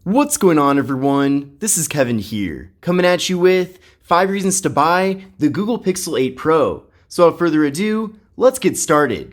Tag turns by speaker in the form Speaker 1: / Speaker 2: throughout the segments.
Speaker 1: What's going on, everyone? This is Kevin here, coming at you with 5 reasons to buy the Google Pixel 8 Pro. So without further ado, let's get started.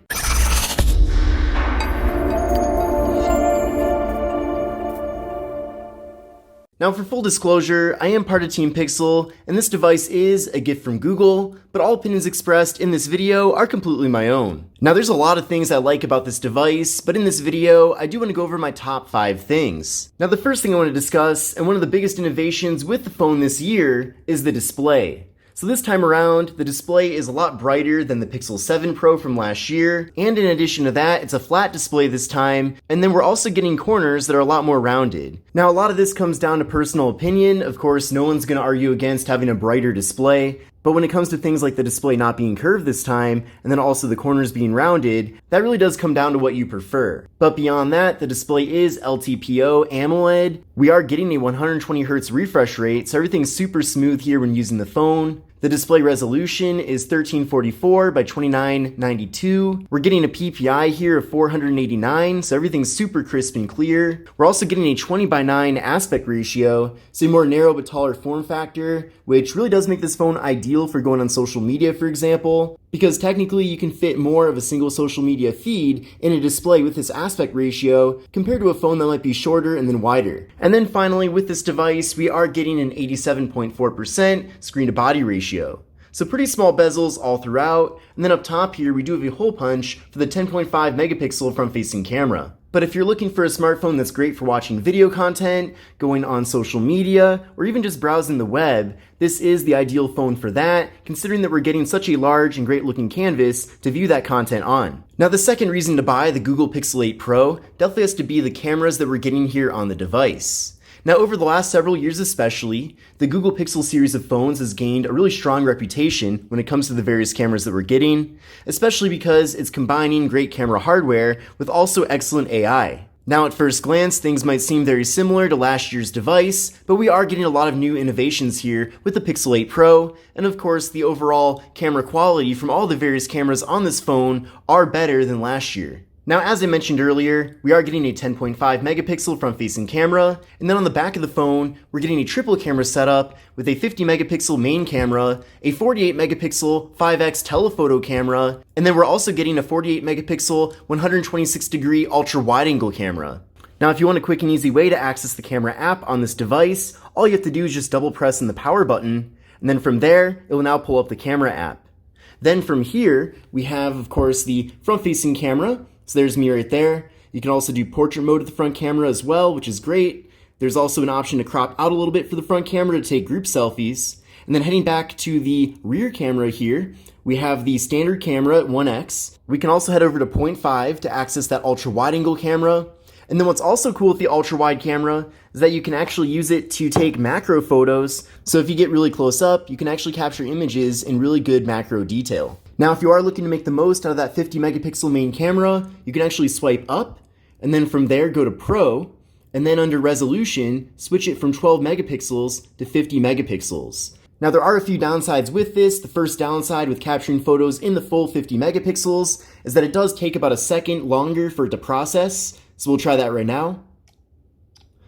Speaker 1: Now, for full disclosure, I am part of Team Pixel, and this device is a gift from Google, but all opinions expressed in this video are completely my own. Now, there's a lot of things I like about this device, but in this video, I do want to go over my top 5 things. Now, the first thing I want to discuss, and one of the biggest innovations with the phone this year, is the display. So this time around, the display is a lot brighter than the Pixel 7 Pro from last year, and in addition to that, it's a flat display this time, and then we're also getting corners that are a lot more rounded. Now, a lot of this comes down to personal opinion. Of course, no one's going to argue against having a brighter display, but when it comes to things like the display not being curved this time, and then also the corners being rounded, that really does come down to what you prefer. But beyond that, the display is LTPO AMOLED. We are getting a 120Hz refresh rate, so everything's super smooth here when using the phone. The display resolution is 1344 by 2992. We're getting a PPI here of 489, so everything's super crisp and clear. We're also getting a 20:9 aspect ratio, so a more narrow but taller form factor, which really does make this phone ideal for going on social media, for example, because technically you can fit more of a single social media feed in a display with this aspect ratio compared to a phone that might be shorter and then wider. And then finally, with this device, we are getting an 87.4% screen to body ratio. So pretty small bezels all throughout, and then up top here we do have a hole punch for the 10.5 megapixel front-facing camera. But if you're looking for a smartphone that's great for watching video content, going on social media, or even just browsing the web, this is the ideal phone for that, considering that we're getting such a large and great looking canvas to view that content on. Now, the second reason to buy the Google Pixel 8 Pro definitely has to be the cameras that we're getting here on the device. Now, over the last several years especially, the Google Pixel series of phones has gained a really strong reputation when it comes to the various cameras that we're getting, especially because it's combining great camera hardware with also excellent AI. Now, at first glance, things might seem very similar to last year's device, but we are getting a lot of new innovations here with the Pixel 8 Pro, and of course, the overall camera quality from all the various cameras on this phone are better than last year. Now, as I mentioned earlier, we are getting a 10.5 megapixel front-facing camera, and then on the back of the phone, we're getting a triple camera setup with a 50 megapixel main camera, a 48 megapixel 5x telephoto camera, and then we're also getting a 48 megapixel 126 degree ultra wide angle camera. Now, if you want a quick and easy way to access the camera app on this device, all you have to do is just double press on the power button, and then from there, it will now pull up the camera app. Then from here, we have, of course, the front-facing camera. So there's me right there. You can also do portrait mode with the front camera as well, which is great. There's also an option to crop out a little bit for the front camera to take group selfies. And then heading back to the rear camera here, we have the standard camera at 1x. We can also head over to 0.5 to access that ultra wide angle camera. And then what's also cool with the ultra wide camera is that you can actually use it to take macro photos. So if you get really close up, you can actually capture images in really good macro detail. Now, if you are looking to make the most out of that 50 megapixel main camera, you can actually swipe up, and then from there go to Pro, and then under Resolution, switch it from 12 megapixels to 50 megapixels. Now, there are a few downsides with this. The first downside with capturing photos in the full 50 megapixels is that it does take about a second longer for it to process, so we'll try that right now.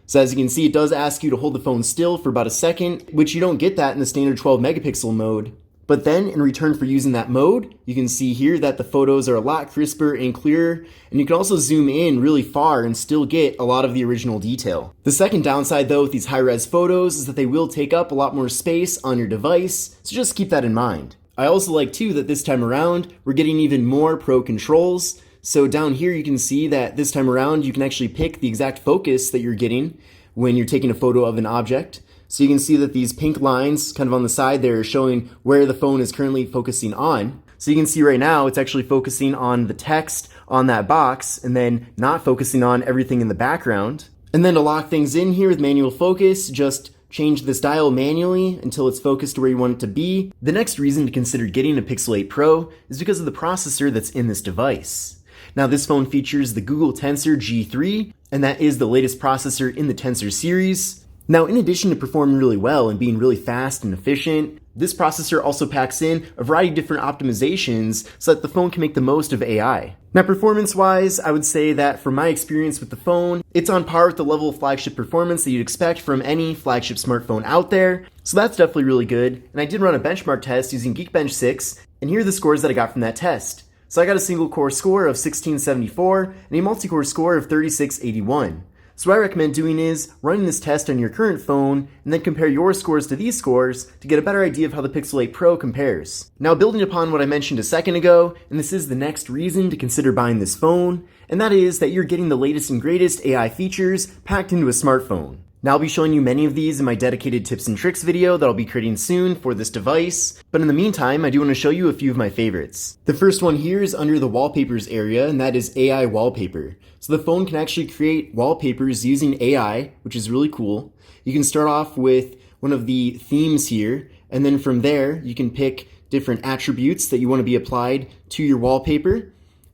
Speaker 1: So as you can see, it does ask you to hold the phone still for about a second, which you don't get that in the standard 12 megapixel mode. But then, in return for using that mode, you can see here that the photos are a lot crisper and clearer, and you can also zoom in really far and still get a lot of the original detail. The second downside, though, with these high-res photos is that they will take up a lot more space on your device, so just keep that in mind. I also like, too, that this time around, we're getting even more pro controls. So down here, you can see that this time around, you can actually pick the exact focus that you're getting when you're taking a photo of an object. So you can see that these pink lines kind of on the side there are showing where the phone is currently focusing on. So you can see right now it's actually focusing on the text on that box and then not focusing on everything in the background. And then to lock things in here with manual focus, just change this dial manually until it's focused where you want it to be. The next reason to consider getting a Pixel 8 Pro is because of the processor that's in this device. Now, this phone features the Google Tensor G3, and that is the latest processor in the Tensor series. Now, in addition to performing really well and being really fast and efficient, this processor also packs in a variety of different optimizations so that the phone can make the most of AI. Now, performance-wise, I would say that from my experience with the phone, it's on par with the level of flagship performance that you'd expect from any flagship smartphone out there, so that's definitely really good. And I did run a benchmark test using Geekbench 6, and here are the scores that I got from that test. So I got a single-core score of 1674 and a multi-core score of 3681. So what I recommend doing is running this test on your current phone and then compare your scores to these scores to get a better idea of how the Pixel 8 Pro compares. Now, building upon what I mentioned a second ago, and this is the next reason to consider buying this phone, and that is that you're getting the latest and greatest AI features packed into a smartphone. Now, I'll be showing you many of these in my dedicated tips and tricks video that I'll be creating soon for this device, but in the meantime, I do want to show you a few of my favorites. The first one here is under the wallpapers area, and that is AI wallpaper. So the phone can actually create wallpapers using AI, which is really cool. You can start off with one of the themes here, and then from there, you can pick different attributes that you want to be applied to your wallpaper,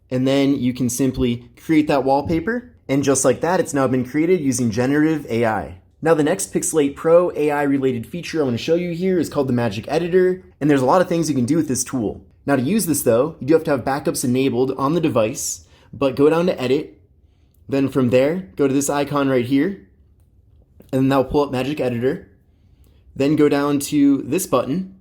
Speaker 1: and then you can simply create that wallpaper. And just like that, it's now been created using generative AI. Now, the next Pixel 8 Pro AI-related feature I want to show you here is called the Magic Editor, and there's a lot of things you can do with this tool. Now, to use this though, you do have to have backups enabled on the device, but go down to Edit, then from there, go to this icon right here, and then that'll pull up Magic Editor. Then go down to this button,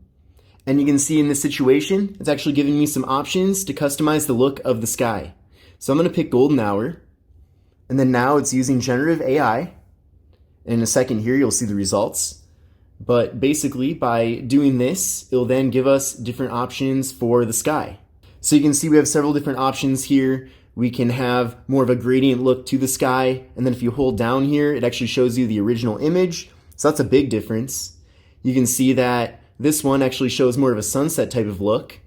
Speaker 1: and you can see in this situation, it's actually giving me some options to customize the look of the sky. So I'm going to pick Golden Hour. And then now it's using generative AI. In a second here, you'll see the results. But basically, by doing this, it'll then give us different options for the sky. So you can see we have several different options here. We can have more of a gradient look to the sky. And then if you hold down here, it actually shows you the original image. So that's a big difference. You can see that this one actually shows more of a sunset type of look.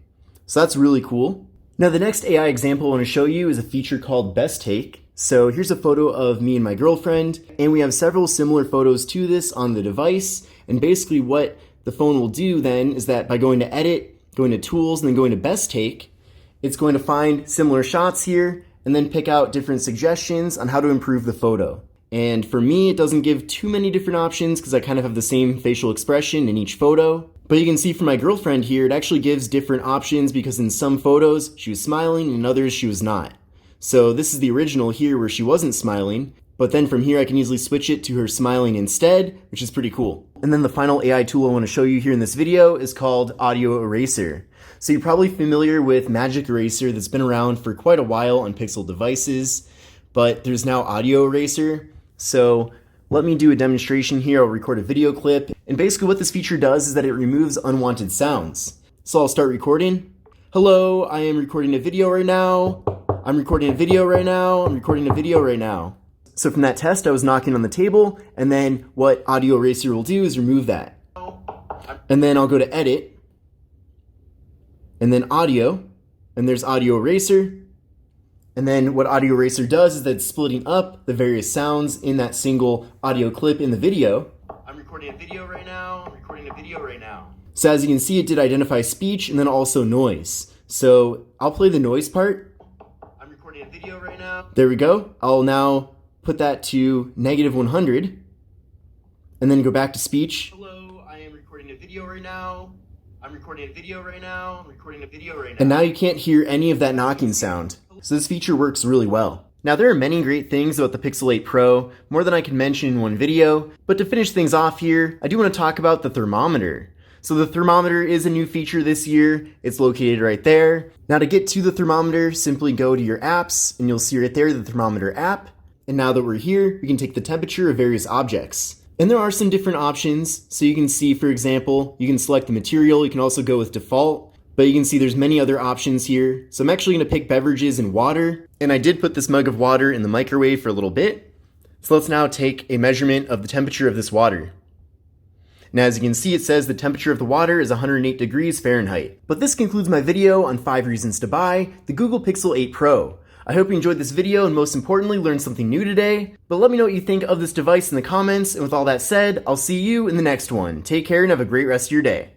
Speaker 1: So that's really cool. Now, the next AI example I want to show you is a feature called Best Take. So here's a photo of me and my girlfriend, and we have several similar photos to this on the device. And basically what the phone will do then is that by going to Edit, going to Tools, and then going to Best Take, it's going to find similar shots here and then pick out different suggestions on how to improve the photo. And for me, it doesn't give too many different options because I kind of have the same facial expression in each photo. But you can see for my girlfriend here, it actually gives different options because in some photos, she was smiling and in others, she was not. So this is the original here where she wasn't smiling, but then from here I can easily switch it to her smiling instead, which is pretty cool. And then the final AI tool I want to show you here in this video is called Audio Eraser. So you're probably familiar with Magic Eraser that's been around for quite a while on Pixel devices, but there's now Audio Eraser. So let me do a demonstration here. I'll record a video clip, and basically what this feature does is that it removes unwanted sounds. So I'll start recording. Hello, I am recording a video right now. I'm recording a video right now. I'm recording a video right now. So from that test, I was knocking on the table, and then what Audio Eraser will do is remove that. And then I'll go to Edit, and then Audio, and there's Audio Eraser. And then what Audio Eraser does is that it's splitting up the various sounds in that single audio clip in the video. I'm recording a video right now. I'm recording a video right now. So as you can see, it did identify speech and then also noise. So I'll play the noise part. A video right now. There we go. I'll now put that to -100 and then go back to speech. Hello, I am recording a video right now. I'm recording a video right now. I'm recording a video right now. And now you can't hear any of that knocking sound. So this feature works really well. Now there are many great things about the Pixel 8 Pro, more than I can mention in one video, but to finish things off here, I do want to talk about the thermometer. So the thermometer is a new feature this year. It's located right there. Now to get to the thermometer, simply go to your apps and you'll see right there the thermometer app. And now that we're here, we can take the temperature of various objects. And there are some different options. So you can see, for example, you can select the material. You can also go with default, but you can see there's many other options here. So I'm actually going to pick beverages and water. And I did put this mug of water in the microwave for a little bit. So let's now take a measurement of the temperature of this water. Now, as you can see, it says the temperature of the water is 108 degrees Fahrenheit. But this concludes my video on 5 reasons to buy the Google Pixel 8 Pro. I hope you enjoyed this video and most importantly learned something new today. But let me know what you think of this device in the comments, and with all that said, I'll see you in the next one. Take care and have a great rest of your day.